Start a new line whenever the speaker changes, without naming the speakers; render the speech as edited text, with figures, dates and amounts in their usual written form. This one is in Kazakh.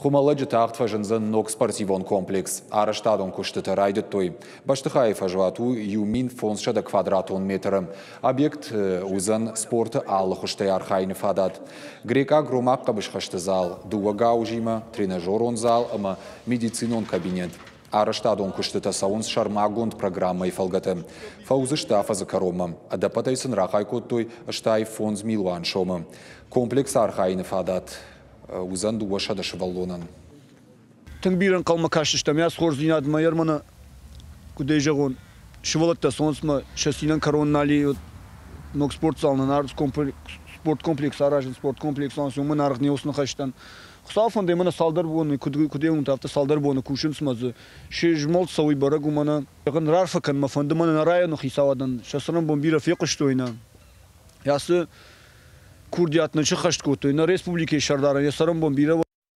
Хумаладжи тахтфажынзын нок спортивон комплекс. Араштадон куштыты райдыт той. Баштыхаев ажуату юмин фонсшада квадратон метры. Объект узан спорты аллы хуштай архайны фадат. Грека громак кабышхашты зал. Дуа гаужима, тренажерон зал, ама медицинон кабинет. Араштадон куштыта саунс шармагонд программа и фалгаты. Фаузы штафа за корома. Адапатайсын рахай коттой штай фонз милуан шома. Комплекс архайны фадат. Узан дуашада шваллонан.
Тыңбирен қалма каштыштам. Я схор зинад майермана кудей жагон. Швалатта сонсма шасинан короннали нок спорт залнан арз спорт комплекс аражен спорт комплекс он суман арг неосны хаштан. Хсафан демана салдар боны кудей он тафта салдар боны кушин смазы. Шежмол сауи барагу мана. Яган рарфакан мафанды мана нарайну хисавадан. Шасран бомбира феқыштойна. Ясы Курдиятны чықашт көтті. На республике шардаран ясарам бомбира